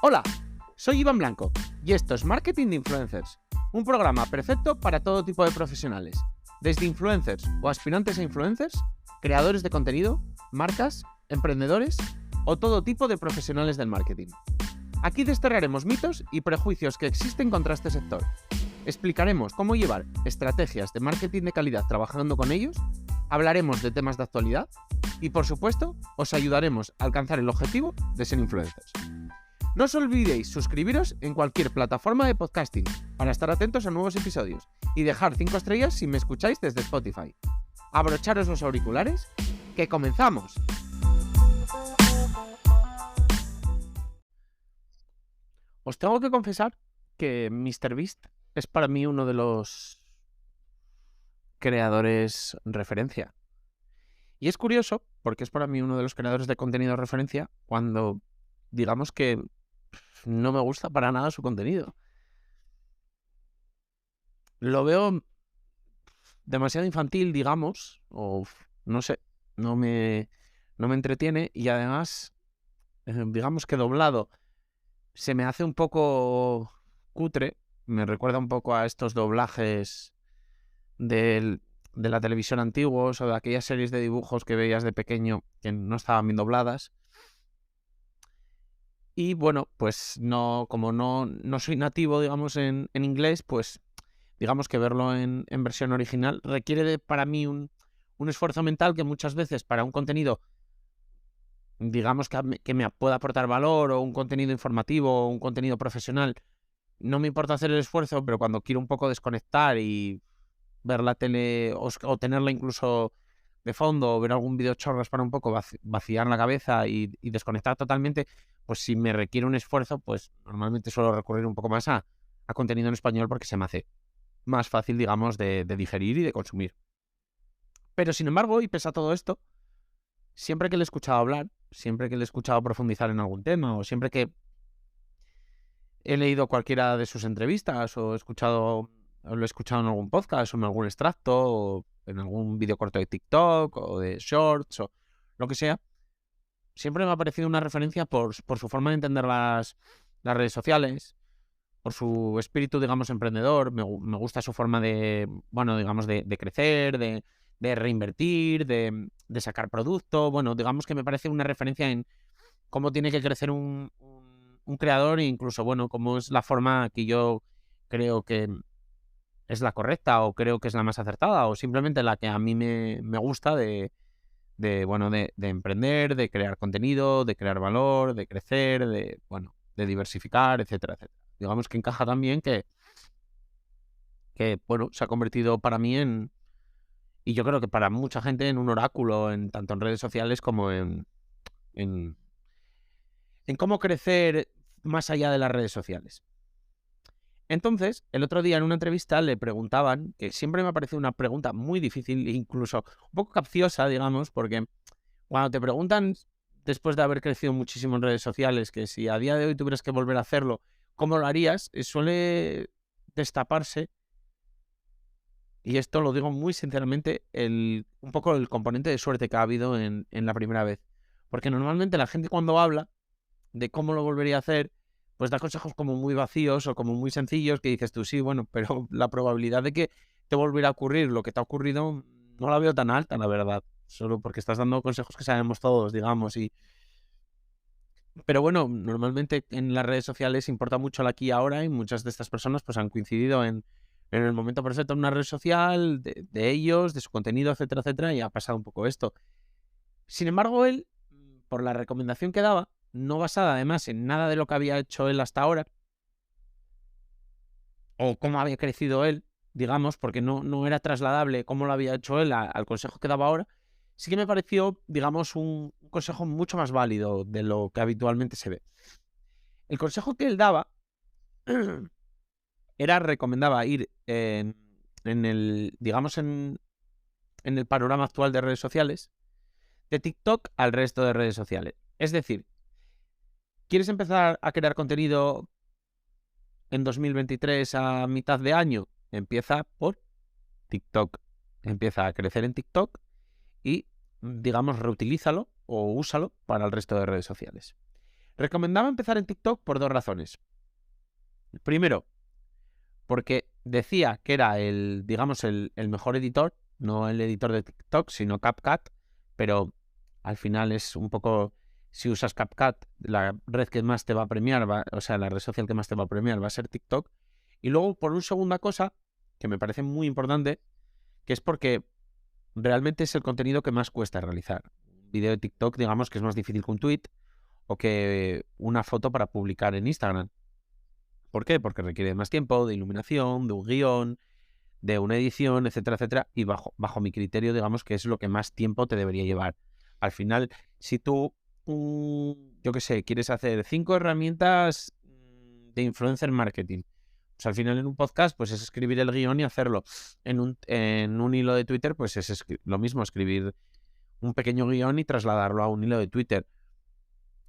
Hola, soy Iván Blanco y esto es Marketing de Influencers, un programa perfecto para todo tipo de profesionales, desde influencers o aspirantes a influencers, creadores de contenido, marcas, emprendedores o todo tipo de profesionales del marketing. Aquí desterraremos mitos y prejuicios que existen contra este sector. Explicaremos cómo llevar estrategias de marketing de calidad trabajando con ellos, hablaremos de temas de actualidad y, por supuesto, os ayudaremos a alcanzar el objetivo de ser influencers. No os olvidéis suscribiros en cualquier plataforma de podcasting para estar atentos a nuevos episodios y dejar 5 estrellas si me escucháis desde Spotify. Abrocharos los auriculares, que comenzamos. Os tengo que confesar que MrBeast es para mí uno de los creadores referencia. Y es curioso porque es para mí uno de los creadores de contenido referencia cuando digamos que no me gusta para nada su contenido. Lo veo demasiado infantil, digamos, o no sé, no me entretiene y además, digamos que doblado se me hace un poco cutre, me recuerda un poco a estos doblajes de la televisión antiguos o de aquellas series de dibujos que veías de pequeño que no estaban bien dobladas. Y bueno, pues como no soy nativo, digamos, en inglés, pues digamos que verlo en versión original requiere para mí un esfuerzo mental que muchas veces para un contenido, digamos, que me pueda aportar valor o un contenido informativo o un contenido profesional, no me importa hacer el esfuerzo, pero cuando quiero un poco desconectar y ver la tele o tenerla incluso de fondo o ver algún vídeo chorros para un poco vaciar la cabeza y desconectar totalmente, pues si me requiere un esfuerzo, pues normalmente suelo recurrir un poco más a contenido en español porque se me hace más fácil, digamos, de digerir y de consumir. Pero sin embargo, y pese a todo esto, siempre que le he escuchado hablar, siempre que le he escuchado profundizar en algún tema o siempre que he leído cualquiera de sus entrevistas o lo he escuchado en algún podcast o en algún extracto o en algún vídeo corto de TikTok o de Shorts o lo que sea, siempre me ha parecido una referencia por su forma de entender las redes sociales, por su espíritu, digamos, emprendedor. Me gusta su forma de, bueno, digamos, de crecer, de reinvertir, de sacar producto. Bueno, digamos que me parece una referencia en cómo tiene que crecer un creador e incluso, bueno, cómo es la forma que yo creo que es la correcta o creo que es la más acertada o simplemente la que a mí me gusta de emprender, de crear contenido, de crear valor, de crecer, de diversificar, etcétera, etcétera. Digamos que encaja también que bueno, se ha convertido para mí y yo creo que para mucha gente en un oráculo, tanto en redes sociales como en cómo crecer más allá de las redes sociales. Entonces, el otro día en una entrevista le preguntaban, que siempre me ha parecido una pregunta muy difícil, incluso un poco capciosa, digamos, porque cuando te preguntan, después de haber crecido muchísimo en redes sociales, que si a día de hoy tuvieras que volver a hacerlo, ¿cómo lo harías? Suele destaparse, y esto lo digo muy sinceramente, un poco el componente de suerte que ha habido en la primera vez. Porque normalmente la gente cuando habla de cómo lo volvería a hacer, pues da consejos como muy vacíos o como muy sencillos que dices tú, sí, bueno, pero la probabilidad de que te volviera a ocurrir lo que te ha ocurrido no la veo tan alta, la verdad. Solo porque estás dando consejos que sabemos todos, digamos. Pero bueno, normalmente en las redes sociales importa mucho el aquí y ahora y muchas de estas personas pues han coincidido en el momento perfecto en una red social, de ellos, de su contenido, etcétera, etcétera, y ha pasado un poco esto. Sin embargo, él, por la recomendación que daba, no basada además en nada de lo que había hecho él hasta ahora, o cómo había crecido él, digamos, porque no era trasladable cómo lo había hecho él al consejo que daba ahora, sí que me pareció, digamos, un consejo mucho más válido de lo que habitualmente se ve. El consejo que él daba recomendaba ir en el, digamos, en el panorama actual de redes sociales, de TikTok al resto de redes sociales. Es decir, ¿quieres empezar a crear contenido en 2023 a mitad de año? Empieza por TikTok. Empieza a crecer en TikTok y, digamos, reutilízalo o úsalo para el resto de redes sociales. Recomendaba empezar en TikTok por 2 razones. Primero, porque decía que era digamos, el mejor editor, no el editor de TikTok, sino CapCut, pero al final es un poco, si usas CapCut, la red que más te va a premiar, o sea, la red social que más te va a premiar va a ser TikTok. Y luego, por una segunda cosa, que me parece muy importante, que es porque realmente es el contenido que más cuesta realizar. Un vídeo de TikTok, digamos que es más difícil que un tweet o que una foto para publicar en Instagram. ¿Por qué? Porque requiere más tiempo, de iluminación, de un guión, de una edición, etcétera, etcétera. Y bajo mi criterio, digamos que es lo que más tiempo te debería llevar. Al final, si tú, yo qué sé, quieres hacer 5 herramientas de influencer marketing, pues al final en un podcast pues es escribir el guión y hacerlo. En un hilo de Twitter pues es lo mismo, escribir un pequeño guión y trasladarlo a un hilo de Twitter.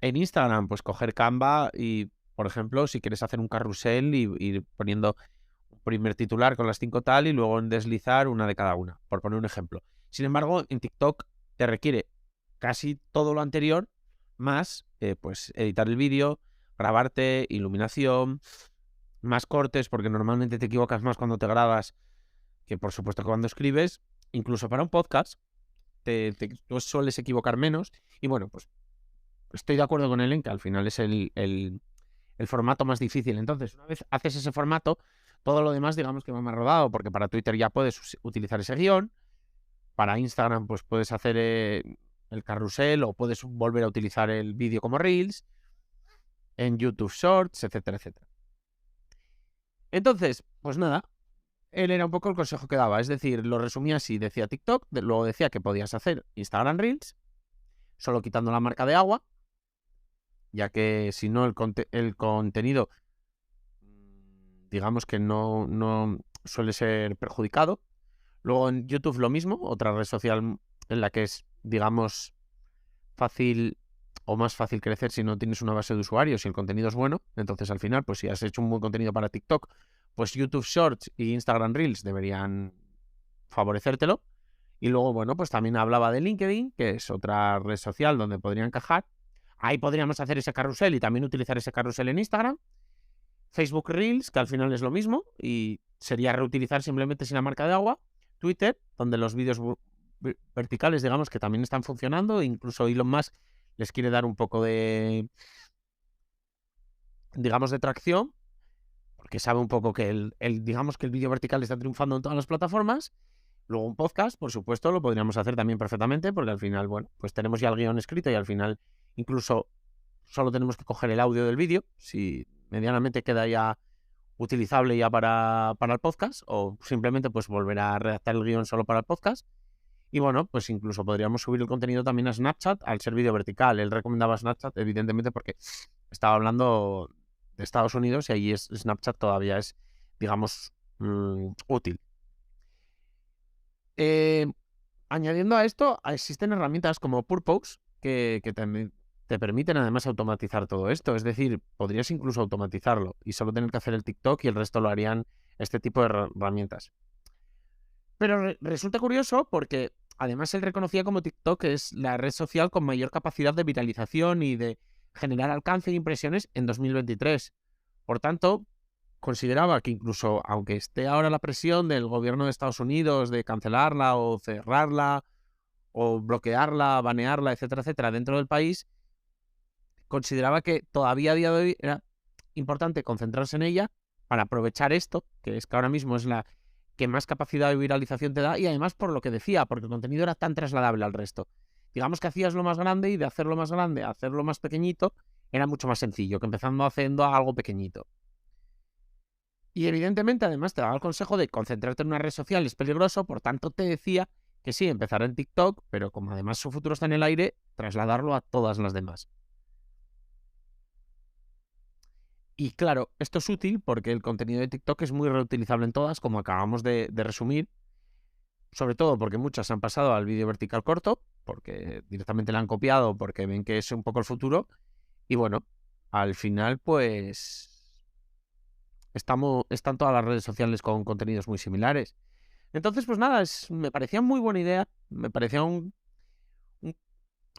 En Instagram pues coger Canva y, por ejemplo, si quieres hacer un carrusel y ir poniendo un primer titular con las 5 tal y luego en deslizar una de cada una, por poner un ejemplo. Sin embargo, en TikTok te requiere casi todo lo anterior, más pues editar el vídeo, grabarte, iluminación, más cortes, porque normalmente te equivocas más cuando te grabas que por supuesto que cuando escribes. Incluso para un podcast tú sueles equivocar menos. Y bueno, pues estoy de acuerdo con él en que al final es el formato más difícil. Entonces, una vez haces ese formato, todo lo demás digamos que va más rodado, porque para Twitter ya puedes utilizar ese guión, para Instagram pues puedes hacer el carrusel o puedes volver a utilizar el vídeo como Reels, en YouTube Shorts, etcétera, etcétera. Entonces, pues nada, él era un poco el consejo que daba, es decir, lo resumía así, decía TikTok, luego decía que podías hacer Instagram Reels, solo quitando la marca de agua, ya que si no el contenido, digamos que no suele ser perjudicado. Luego en YouTube lo mismo, otra red social en la que es, digamos, fácil o más fácil crecer si no tienes una base de usuarios y el contenido es bueno. Entonces al final, pues si has hecho un buen contenido para TikTok, pues YouTube Shorts y Instagram Reels deberían favorecértelo. Y luego, bueno, pues también hablaba de LinkedIn, que es otra red social donde podría encajar. Ahí podríamos hacer ese carrusel y también utilizar ese carrusel en Instagram. Facebook Reels, que al final es lo mismo y sería reutilizar simplemente sin la marca de agua. Twitter, donde los vídeos verticales, digamos, que también están funcionando. Incluso Elon Musk les quiere dar un poco de, digamos, de tracción, porque sabe un poco que digamos que el vídeo vertical está triunfando en todas las plataformas. Luego un podcast, por supuesto, lo podríamos hacer también perfectamente, porque al final, bueno, pues tenemos ya el guión escrito y al final incluso solo tenemos que coger el audio del vídeo, si medianamente queda ya utilizable ya para el podcast, o simplemente pues volver a redactar el guión solo para el podcast. Y bueno, pues incluso podríamos subir el contenido también a Snapchat al ser vídeo vertical. Él recomendaba Snapchat, evidentemente, porque estaba hablando de Estados Unidos y allí Snapchat todavía es, digamos, útil. Añadiendo a esto, existen herramientas como Purpose que también te permiten además automatizar todo esto. Es decir, podrías incluso automatizarlo y solo tener que hacer el TikTok y el resto lo harían este tipo de herramientas. Pero resulta curioso porque además él reconocía como TikTok es la red social con mayor capacidad de viralización y de generar alcance e impresiones en 2023. Por tanto, consideraba que incluso aunque esté ahora la presión del gobierno de Estados Unidos de cancelarla o cerrarla o bloquearla, banearla, etcétera, etcétera, dentro del país, consideraba que todavía a día de hoy era importante concentrarse en ella para aprovechar esto, que es que ahora mismo es la que más capacidad de viralización te da, y además por lo que decía, porque el contenido era tan trasladable al resto. Digamos que hacías lo más grande y de hacerlo más grande a hacerlo más pequeñito era mucho más sencillo que empezando haciendo algo pequeñito. Y evidentemente además te daba el consejo de concentrarte en una red social es peligroso, por tanto te decía que sí, empezar en TikTok, pero como además su futuro está en el aire, trasladarlo a todas las demás. Y claro, esto es útil porque el contenido de TikTok es muy reutilizable en todas, como acabamos de resumir, sobre todo porque muchas han pasado al vídeo vertical corto, porque directamente la han copiado, porque ven que es un poco el futuro, y bueno, al final pues están todas las redes sociales con contenidos muy similares. Entonces, pues nada, me parecía muy buena idea, me parecía un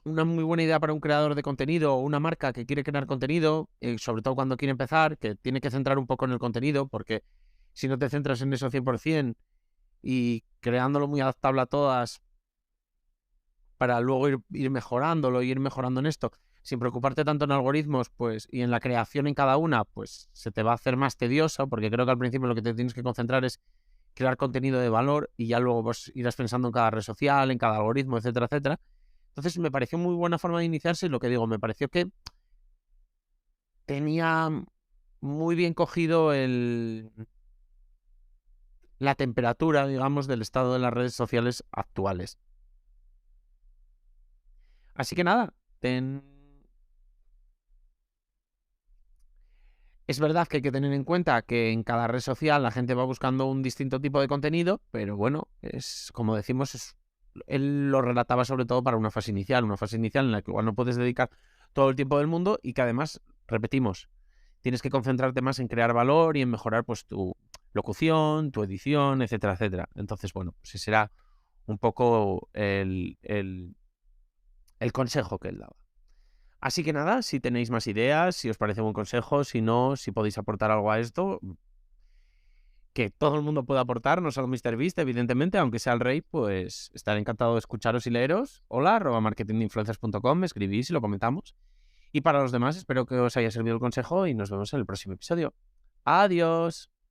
una muy buena idea para un creador de contenido o una marca que quiere crear contenido, sobre todo cuando quiere empezar, que tiene que centrar un poco en el contenido, porque si no te centras en eso 100% y creándolo muy adaptable a todas para luego ir mejorándolo, ir mejorando en esto, sin preocuparte tanto en algoritmos, pues, y en la creación en cada una, pues se te va a hacer más tedioso, porque creo que al principio lo que te tienes que concentrar es crear contenido de valor y ya luego vos irás pensando en cada red social, en cada algoritmo, etcétera, etcétera. Entonces me pareció muy buena forma de iniciarse y lo que digo, me pareció que tenía muy bien cogido la temperatura, digamos, del estado de las redes sociales actuales. Así que nada, es verdad que hay que tener en cuenta que en cada red social la gente va buscando un distinto tipo de contenido, pero bueno, es como decimos, él lo relataba sobre todo para una fase inicial en la que igual no puedes dedicar todo el tiempo del mundo y que además, repetimos, tienes que concentrarte más en crear valor y en mejorar pues tu locución, tu edición, etcétera, etcétera. Entonces, bueno, pues ese será un poco el consejo que él daba. Así que nada, si tenéis más ideas, si os parece buen consejo, si no, si podéis aportar algo a esto, que todo el mundo pueda aportar, no solo MrBeast, evidentemente, aunque sea el rey, pues estaré encantado de escucharos y leeros. Hola, @marketingdeinfluencers.com, me escribís y lo comentamos. Y para los demás, espero que os haya servido el consejo y nos vemos en el próximo episodio. Adiós.